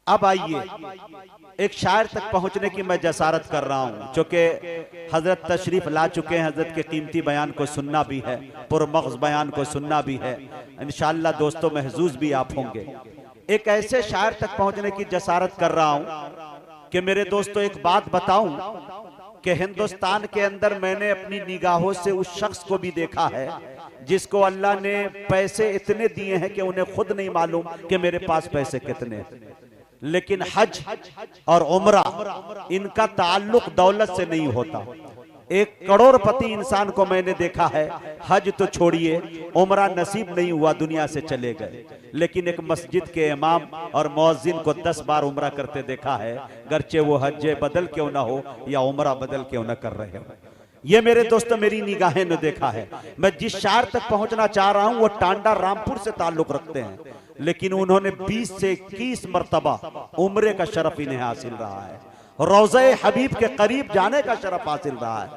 अब आइए एक शायर तक पहुंचने की मैं जसारत कर रहा हूं, चूंकि हजरत तशरीफ ला चुके हैं। हजरत के कीमती बयान को सुनना भी है, पुरमग़्ज़ बयान को सुनना भी है। इंशाअल्लाह दोस्तों महजूज भी आप होंगे। एक ऐसे शायर तक पहुंचने की जसारत कर रहा हूं कि मेरे दोस्तों एक बात बताऊं कि हिंदुस्तान के अंदर मैंने अपनी निगाहों से उस शख्स को भी देखा है जिसको अल्लाह ने पैसे इतने दिए हैं कि उन्हें खुद नहीं मालूम कि मेरे पास पैसे कितने हैं, लेकिन हज और उम्रा इनका ताल्लुक दौलत से नहीं होता। एक करोड़पति इंसान को मैंने देखा है, हज तो छोड़िए उम्रा नसीब नहीं हुआ, दुनिया से चले गए, लेकिन एक मस्जिद के इमाम और मुअज्जिन को 10 बार उम्रा करते देखा है, गर्चे वो हज बदल क्यों ना हो या उम्रा बदल क्यों ना कर रहे हो। ये मेरे दोस्तों मेरी निगाहें ने देखा है। मैं जिस शायर तक पहुंचना चाह रहा हूं वो टांडा रामपुर से ताल्लुक रखते हैं, लेकिन उन्होंने 20 से 21 मरतबा उम्रे का शरफ इन्हें हासिल रहा है, रोज़े हबीब के करीब जाने का शरफ हासिल रहा है।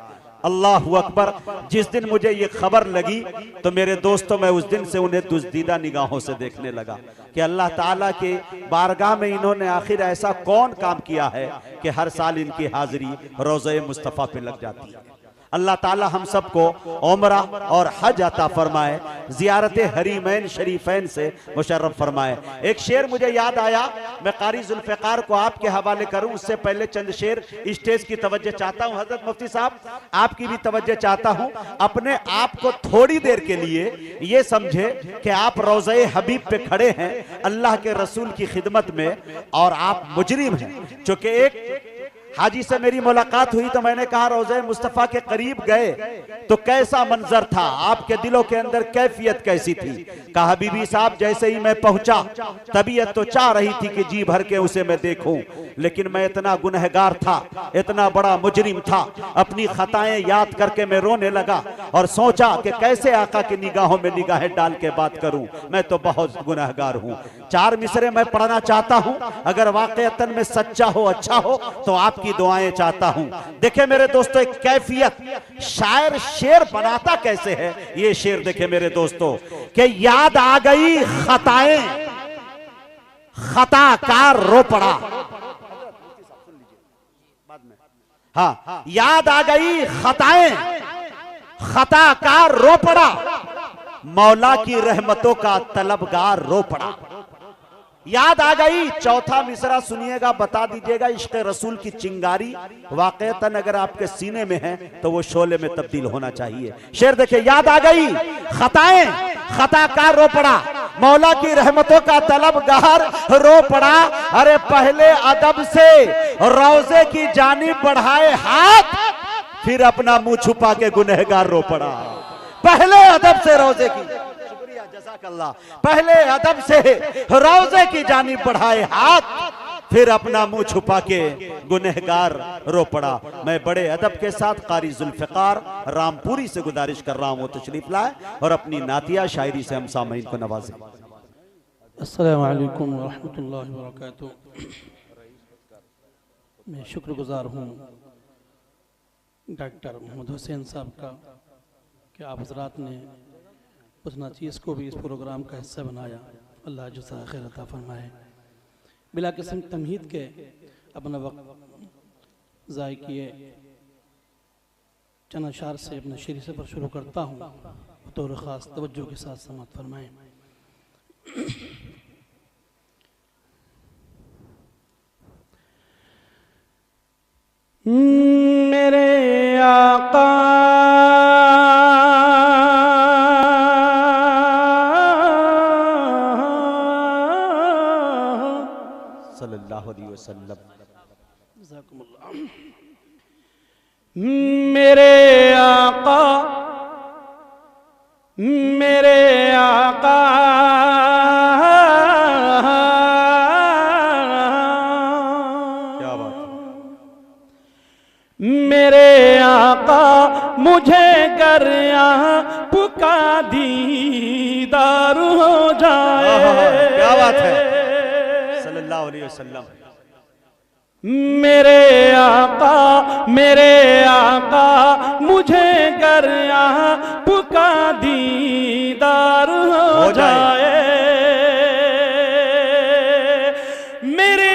अल्लाहु अकबर। जिस दिन मुझे ये खबर लगी तो मेरे दोस्तों मैं उस दिन से उन्हें दुज़दीदा निगाहों से देखने लगा कि अल्लाह ताला के बारगाह में इन्होंने आखिर ऐसा कौन काम किया है कि हर साल इनकी हाजिरी रोज़े मुस्तफ़ा पे लग जाती है। अल्लाह ताला हम सबको उम्रा और हज अता फरमाए, ज़ियारत हरीमैन शरीफैन से मुशर्रफ फरमाए। एक शेर मुझे याद आया, मैं कारी जुल्फ़िकार को आपके हवाले करूं, उससे पहले चंद शेर स्टेज की तवज्जो चाहता हूं। हजरत मुफ्ती साहब आपकी भी तवज्जो चाहता हूं। अपने आप को थोड़ी देर के लिए ये समझे कि आप रोज़े हबीब पे खड़े हैं अल्लाह के रसूल की खिदमत में और आप मुजरिम हैं। चूंकि एक हाजी से मेरी मुलाकात हुई तो मैंने कहा रोज़े मुस्तफ़ा के करीब गए तो कैसा मंजर था, आपके दिलों के अंदर कैफियत कैसी थी। कहा बीबी साहब जैसे ही मैं पहुंचा तबीयत तो चाह रही थी कि जी भर के उसे मैं देखूं, लेकिन मैं इतना गुनहगार था, इतना बड़ा मुजरिम था, अपनी खताएं याद करके मैं रोने लगा और सोचा कि कैसे आका की निगाहों में निगाहें डाल के बात करूं, मैं तो बहुत गुनहगार हूं। 4 मिसरे मैं पढ़ना चाहता हूं, अगर वाकईतन में सच्चा हो अच्छा हो तो आपकी दुआएं चाहता हूं। देखे मेरे दोस्तों एक कैफियत, शायर शेर बनाता कैसे है, ये शेर देखे मेरे दोस्तों कि याद आ गई खताएं, खताकार रो पड़ा। हाँ, याद आ गई खताएं, खताकार रो पड़ा, मौला की रहमतों का तलबगार रो पड़ा। याद आ गई। चौथा मिसरा सुनिएगा, बता दीजिएगा इश्क़ रसूल की चिंगारी वाक़ईतन अगर आपके सीने में है तो वो शोले में तब्दील होना चाहिए। शेर देखिए, याद आ गई खताएं, खताकार रो पड़ा, मौला की रहमतों का तलबगार रो पड़ा। अरे पहले अदब से रोज़े की जानिब बढ़ाए हाथ, फिर अपना मुंह छुपा के गुनहगार रो पड़ा। पहले अदब से रोज़े की, पहले अदब से रोज़े की जानिब बढ़ाए हाथ, फिर अपना मुंह छुपा के गुनहगार रो पड़ा। मैं बड़े अदब के साथ कारी जुल्फ़िकार रामपुरी से गुजारिश कर रहा हूं वो तशरीफ लाए और अपनी नातिया शायरी से हम सामईन को नवाजें। अस्सलामु अलैकुम व रहमतुल्लाहि व बरकातुहू। मैं शुक्रगुजार हूँ डॉक्टर मोहम्मद हुसैन साहब का कि आप हज़रात ने उस नाचीज़ को भी इस प्रोग्राम का हिस्सा बनाया। अल्लाह जज़ा खैर अता फरमाए। बिला किस्म तमहीद के अपना वक्त ज़ाय किए चंद अशार से अपने शेरी सफ़र शुरू करता हूँ, बतौर ख़ास तवज्जो के साथ समाअत फरमाएँ। मेरे आका सल्लल्लाहु अलैहि वसल्लम, मेरे आका, मेरे आका क्या बात है। मेरे आका मुझे कर यहाँ पुका दीदार हो जाए। क्या बात है सल्लल्लाहु अलैहि वसल्लम। मेरे आका मुझे कर यहाँ पुका दीदार हो जाए। मेरे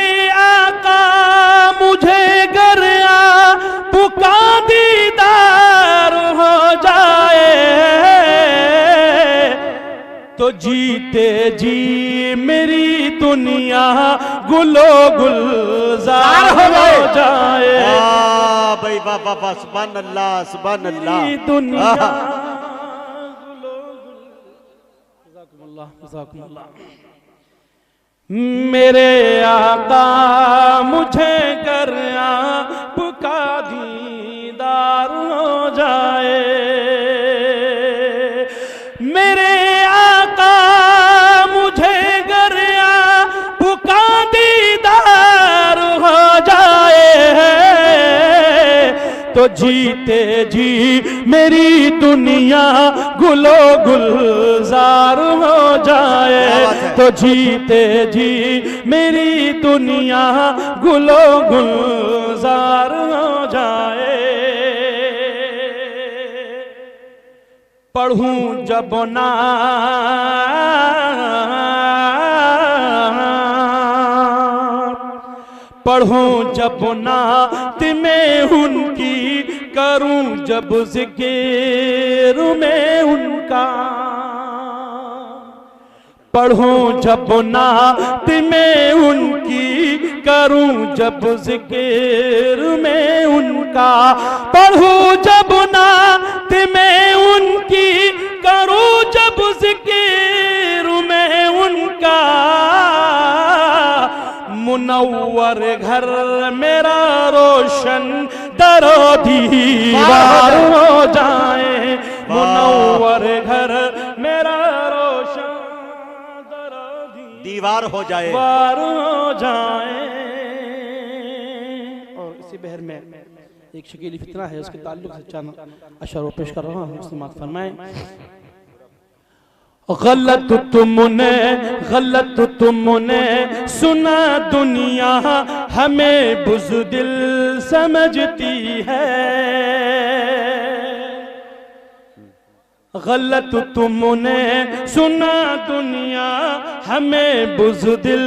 तो जीते जी मेरी दुनिया गुलो गुलजार हो जाए। भाई वाह वाह वाह, सुभान अल्लाह सुभान अल्लाह। दुनिया गुलो गुल। मेरे आका मुझे कर आपका दीदार हो जाए। मेरे आका मुझे कर आपका दीदार हो जाए। तो जीते जी मेरी दुनिया गुलो गुलजार हो जाए। तो जीते जी मेरी दुनिया गुलो गुलजार हो जाए। पढ़ूं जब ना पढ़ूं जब नात में उनकी, करूं जब जिक्र में उनका। पढ़ूं जब नात में उनकी, करूं जब जिक्र में उनका। पढ़ूं जब नात में उनकी, करूं जब जिक्र में उनका। मुनव्वर घर मेरा रोशन दरो दीवार हो जाए। मुनव्वर घर मेरा रोशन दरो दीवार हो जाए। हो जाए। और इसी बहर में एक शकीली फितना है, उसके ताल्लुक से चंद अशर पेश कर रहा हूँ, इस्तेमाल फरमाएं। गलत तुमने सुना दुनिया हमें बुज़दिल समझती है। गलत तुमने सुना दुनिया हमें बुज़दिल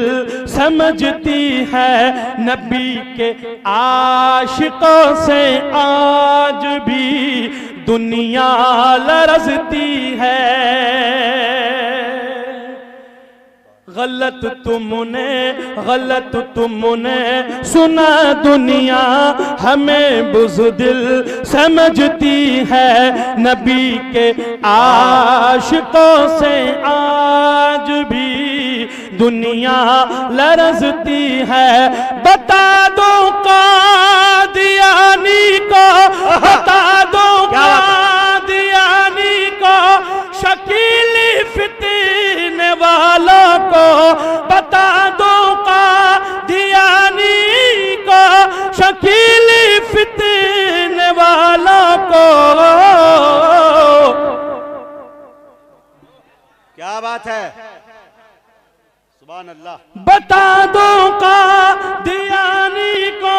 समझती है। नबी के आशिकों से आज भी दुनिया लरज़ती है। गलत तुमने सुना दुनिया हमें बुज़दिल समझती है। नबी के आशिकों से आज भी दुनिया लरज़ती है। बता दो कादियानी को, बता दो कादियानी को, शकीली फितने वालों को। बता दो कादियानी को, शकीली फितने वालों को। क्या बात है, सुभान अल्लाह। बता दो कादियानी को,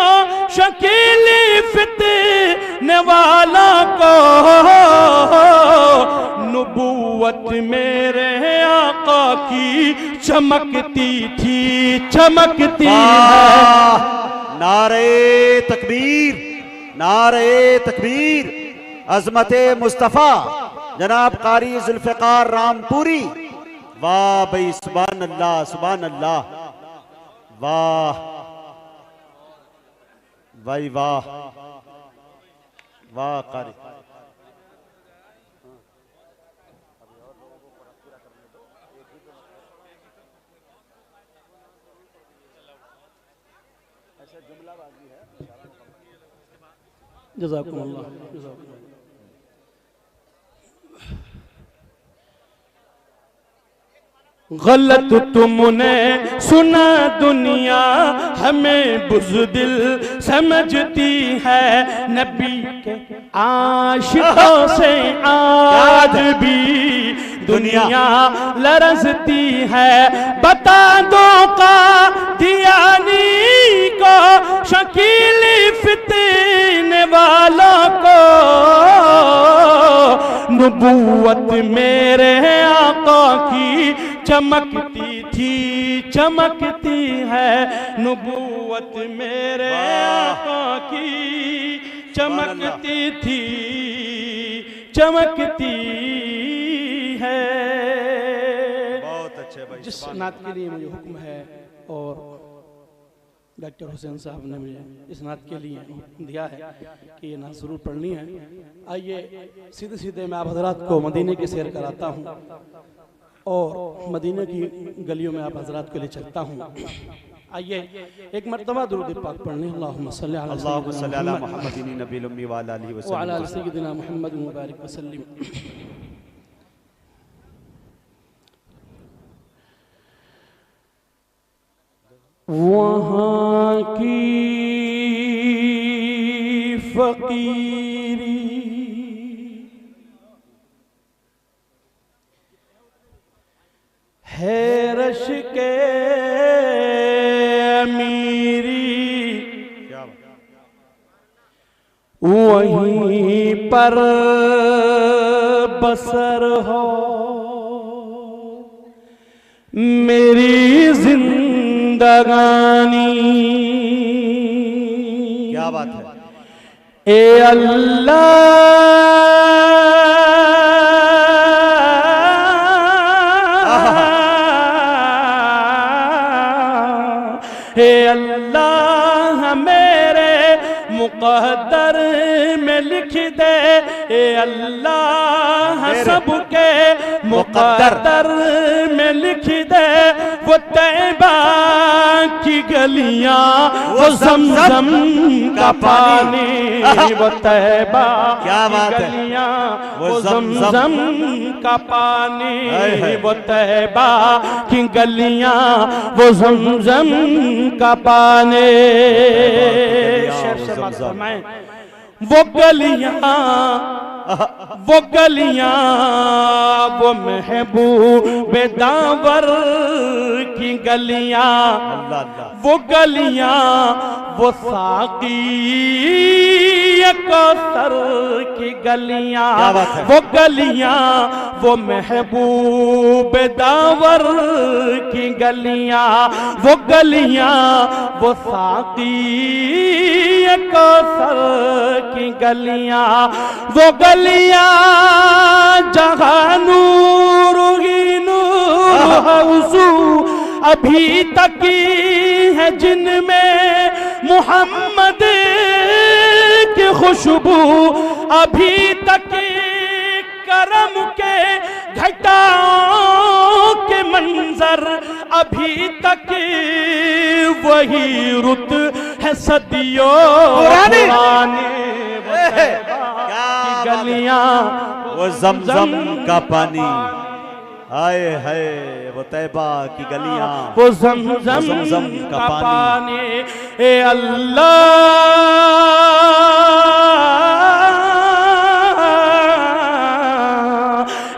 शकीली फितने वालों को। नबूवत मेरे आका की चमकती थी, चमकती है। नारे तकबीर, नारे तकबीर। अज़मते मुस्तफ़ा जनाब कारी जुल्फ़िकार रामपुरी। वाह भाई, सुभान अल्लाह सुभान अल्लाह। वाह भाई वाह वाह कारी। जज़ाकुमुल्लाह। गलत तुमने सुना दुनिया हमें बुज़दिल समझती है। नबी के आशिकों से आज भी दुनिया लरज़ती है। बता दो कादियानी को, शकीली फितने वालों को। नबूवत मेरे आका की चमकती थी, चमकती है। नबूवत मेरे आका की चमकती थी, चमकती है। जिस नात के लिए मुझे हुक्म है और डॉक्टर हुसैन साहब ने मुझे इस नात के लिए हुक्म दिया है कि ये नात ज़रूर पढ़नी है। आइए सीधे सीधे मैं आप हजरात को मदीने की सैर कराता हूँ और मदीने की गलियों में आप हजरात के लिए चलता हूँ। आइए एक मर्तबा दुरूद पाक पढ़ने। अल्लाहुम्मा सल्ली अला मुहम्मदिन नबील उम्मी व अला आलिहि व अला सय्यिदिना मुहम्मद मुबारक वसल्लम। वहाँ की फकीरी है रश के अमीरी, वहीं पर बसर हो मेरी जिंदगानी। क्या बात है। ए अल्लाह हे अल्लाह मेरे मुक़द्दर में लिख दे, ए अल्लाह सबके मुक़द्दर में लिख दे। वो तैबा की गलियां, वो ज़मज़म का पानी, वो तैबा की गलियां, वो ज़मज़म का पानी, वो तैबा की गलियां, वो ज़मज़म का पानी। वो गलियां, वो गलियां, वो महबूब दावर की गलियां, वो गलियां, वो साकी कौसर की गलियां, वो गलियां, वो महबूब दावर की गलियां, वो गलियां, वो साकी कौसर की गलियां, वो गलियां जहां नूर ही नूर हौसू अभी तक है, जिनमें मोहम्मद की खुशबू अभी तक, करम के घटाओं के मंजर अभी तक वही रुत है सदियों पुराने। की गलियां, वो ज़मज़म का पानी, आए है वो तैबा की गलियां, वो ज़मज़म का पानी। ए अल्लाह,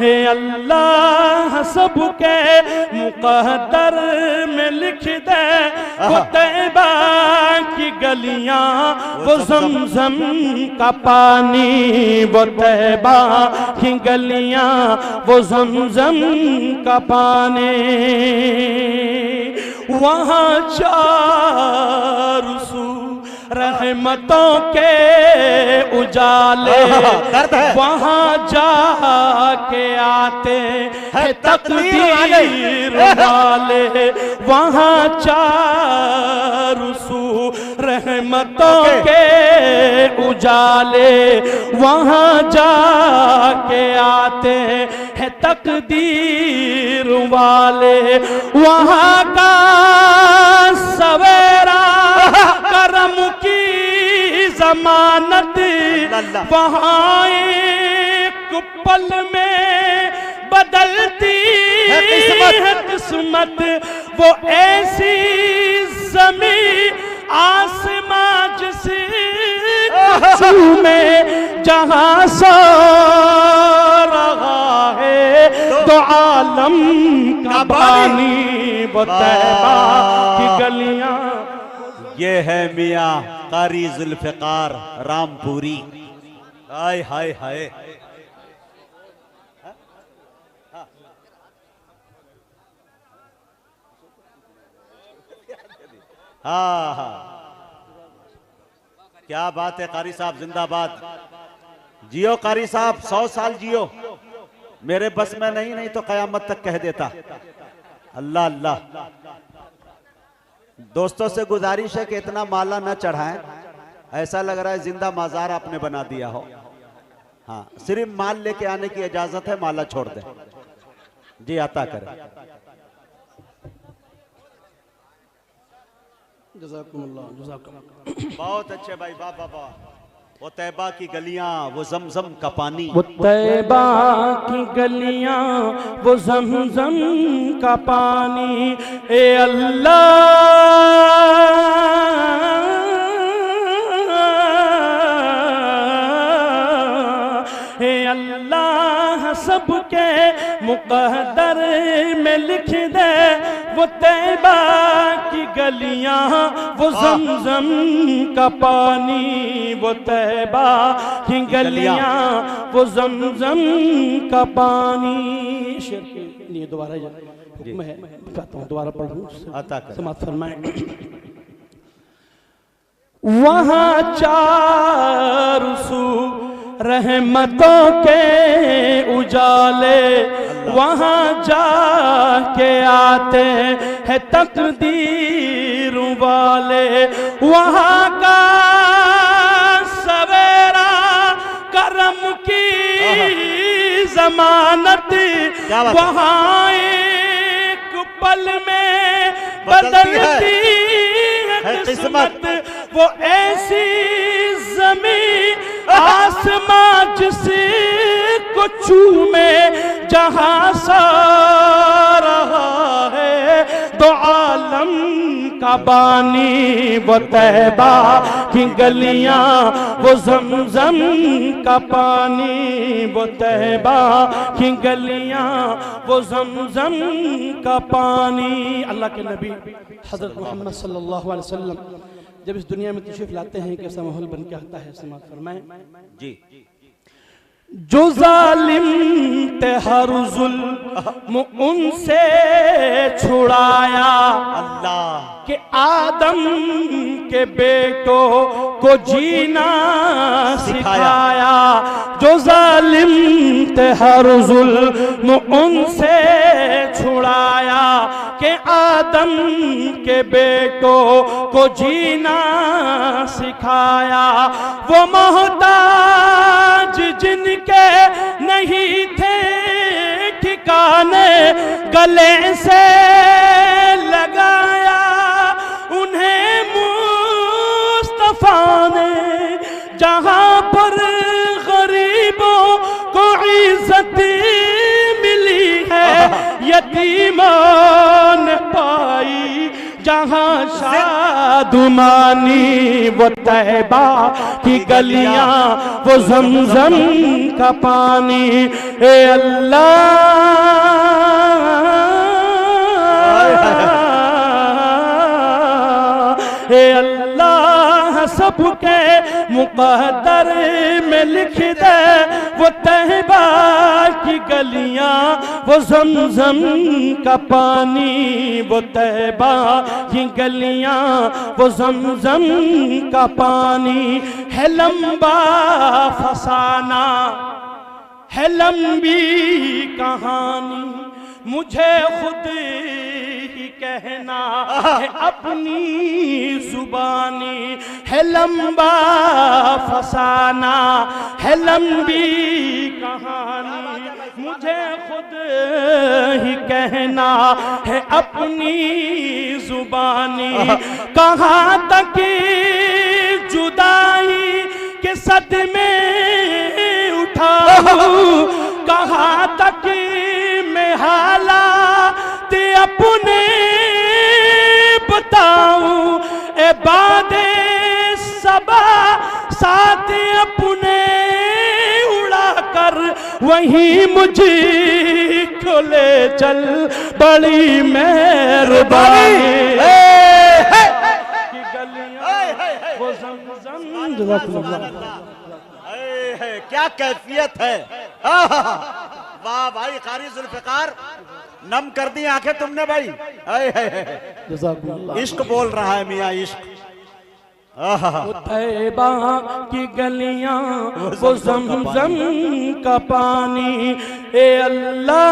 ए अल्लाह सबके मुक़द्दर में लिख दे। वो तैबा की गलियां, वो ज़मज़म का पानी, वो तैबा की गलियां, वो ज़मज़म का पानी। वहाँ चारों सू रहमतों के उजाले, वहाँ जाके आते हैं तकदीर वाले, वहाँ चारों सू रहमतों के उजाले, वहाँ जाके आते हैं तकदीर वाले। वहाँ का सवेरा करम की जमानत, वहाँ एक पल में बदलती है किस्मत। वो ऐसी जमीन आसमां जिसे में जहाँ सो रहा है तो आलम का बानी, वो तैबा की गलियां। ये है मियाँ कारी जुल्फ़िकार रामपुरी। हाय हाय हाय। हाँ हाँ, क्या बात है कारी साहब, जिंदाबाद। जियो कारी साहब, 100 साल जियो। मेरे बस में नहीं तो कयामत तक कह देता। अल्लाह अल्लाह। दोस्तों से गुजारिश है कि इतना माला न चढ़ाएं, ऐसा लग रहा है जिंदा माजार आपने बना दिया हो। हाँ, सिर्फ माल लेके आने की इजाजत है, माला छोड़ दें। जी आता करें। बहुत अच्छे भाई, वाह वाह वाह। वो तैबा की गलियां, वो जमजम का पानी, वो तैबा की गलियां, वो जमजम का पानी। ए अल्लाह, ए अल्लाह, सबके मुक़द्दर में लिख दे वो तैबा की गलियां, वो जमजम का पानी। वो तैबा की गलियां, वो जमजम का पानी। शेर के लिए दोबारा हुक्म है, कहता हूँ दोबारा पढ़ूं, अता कर। समाअत फरमाएं। वहाँ चारों सू रहमतों के उजाले, वहाँ जाके आते हैं तकदीर वाले। वहाँ का सवेरा करम की जमानत, वहाँ एक पल में बदलती है किस्मत। वो ऐसी जमीन आसमां जिसको चूमे जहां सा रहा है तो आलम का बानी। वो तैबा की गलियां, वो जमजम का पानी। वो तैबा की गलियां, वो जमजम का पानी। अल्लाह के नबी हजरत मोहम्मद सल्लल्लाहु अलैहि वसल्लम जब इस दुनिया में तशरीफ लाते हैं, कैसा माहौल बन के आता है, समाअत फरमाएं। जी। जो जालिम थे हर जुल्म उनसे छुड़ाया, अल्लाह के आदम के बेटों को जीना सिखाया। जो जालिम थे हर जुल्म उनसे छुड़ाया, के आदम के बेटों को जीना सिखाया। वो मोहताज जिनके नहीं थे ठिकाने, गले से लगाया उन्हें मुस्तफा ने। जहां पर गरीबों को इज्जत मिली है, यतीमों ने पाई जहां शादुमानी। वो तैबा की गलियां, वो जमजम का पानी। ए अल्लाह, ए अल्लाह, सबके मुक़द्दर में लिख दे वो तैबा की गलियां, वो जमजम का पानी। वो तैबा की गलियां, वो जमजम का पानी। है लंबा फसाना, है लंबी कहानी, मुझे खुद ही कहना है अपनी जुबानी। है लंबा फसाना, है लंबी कहानी, मुझे खुद ही कहना है अपनी जुबानी। कहाँ तक जुदाई के सदमे उठाऊं, कहाँ तक मैं हालात अपने बताऊं। ए बादे सबा साथ अपने उड़ा कर वहीं मुझको ले चल, बड़ी मेहरबानी। वो ज़मज़म। क्या कैफियत है, वाह भाई। कारी जुल्फ़िकार, नम कर दी आंखें तुमने भाई। इश्क बोल रहा है मियाँ, इश्क। वो तैबा की गलियां, वो ज़मज़म का पानी। ए अल्लाह,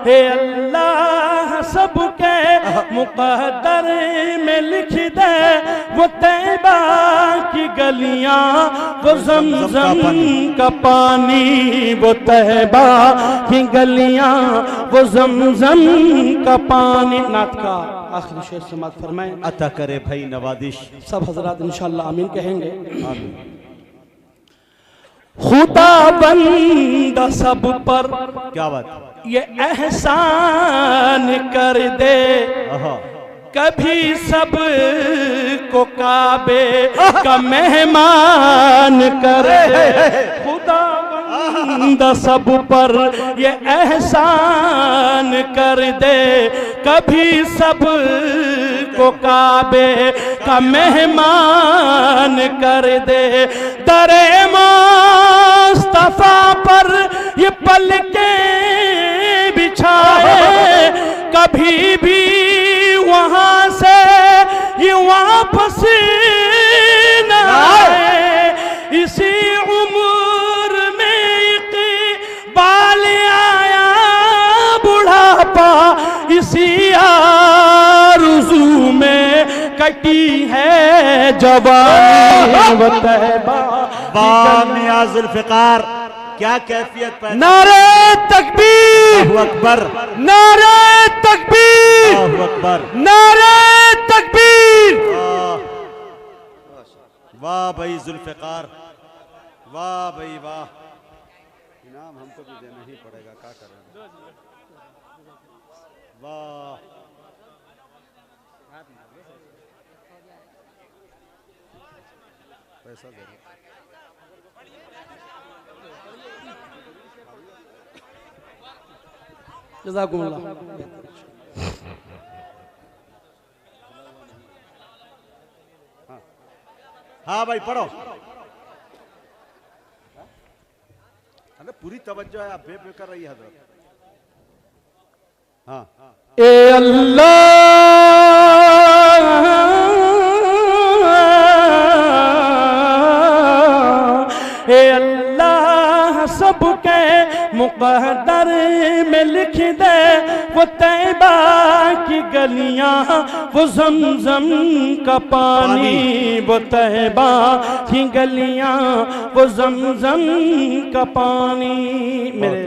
हे अल्लाह सबके मुक़द्दर में लिख दे वो तैबा की गलियां, वो ज़मज़म का पानी, वो तैबा की गलियां, वो ज़मज़म का पानी। नात का आखिरी शेर समाअत फरमाएं। अता करे भाई नवादिश। सब हजरात इंशाअल्लाह आमीन कहेंगे। आमीन। खुदा बंदा सब पर क्या बात, ये एहसान कर दे, कभी सब को काबे का मेहमान कर दे। खुदा बंदा सब पर ये एहसान कर दे, कभी सब को काबे का मेहमान कर दे। दरे मुस्तफा पर ये पलके बिछाए, कभी भी वहां से ये वापस न आए। इसी उम्र में इक़बाल आया बुढ़ापा, इसी आरज़ू में कटी है जवानी। वो तैबा मियां ज़ुल्फ़िकार, क्या कैफियत पैदा। नारे तकबीर, अल्लाहु अकबर, नारे तकबीर, अल्लाहु अकबर, नारे तकबीर। वाह भाई ज़ुल्फ़िकार, वाह भाई वाह। इनाम हमको भी देना ही पड़ेगा, क्या करें। वाह पैसा दे। जज़ाकुमुल्लाह। हाँ भाई पढ़ो। अरे पूरी तवज्जो है, आप बेफिक्र रहिए हजरत। हाँ ए अल्लाह, ए अल्लाह सबके मुक़द्दर में लिख दे वो तैबा की गलियां, वो ज़मज़म का पानी, वो तैबा की गलियां, वो ज़मज़म का पानी। मेरे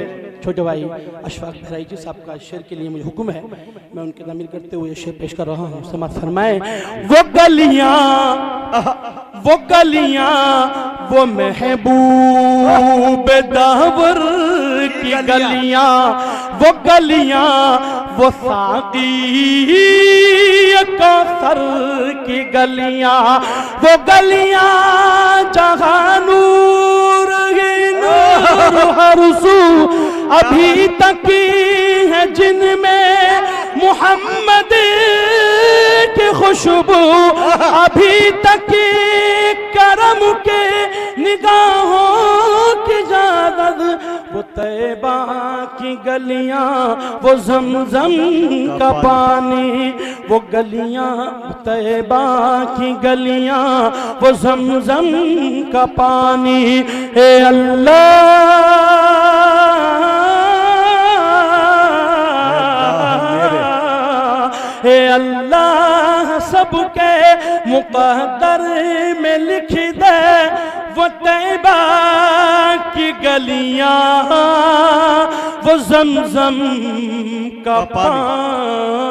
छोटे भाई अशफाक बहराई जी साहब का शेर के लिए मुझे हुक्म है, मैं उनके ज़मीर करते हुए शेर पेश कर रहा हूँ। समाअत फरमाएं। वो गलियां, वो गलियां, वो महबूब दावर की गलियां, वो गलियां, वो साक़ी कौसर की गलियां, वो गलियां जहां नूर ही नूर हर सू अभी तक है, जिनमें मोहम्मद की खुशबू अभी तक करम के निगाहों की इजाज़त। वो तैबा की गलियां, वो ज़मज़म का पानी, वो गलियां, तैबा की गलियां, वो ज़मज़म का पानी। हे अल्लाह, हे अल्लाह सबके मुक़द्दर में लिख दे वो तैबा की गलियां, वो ज़मज़म का पानी।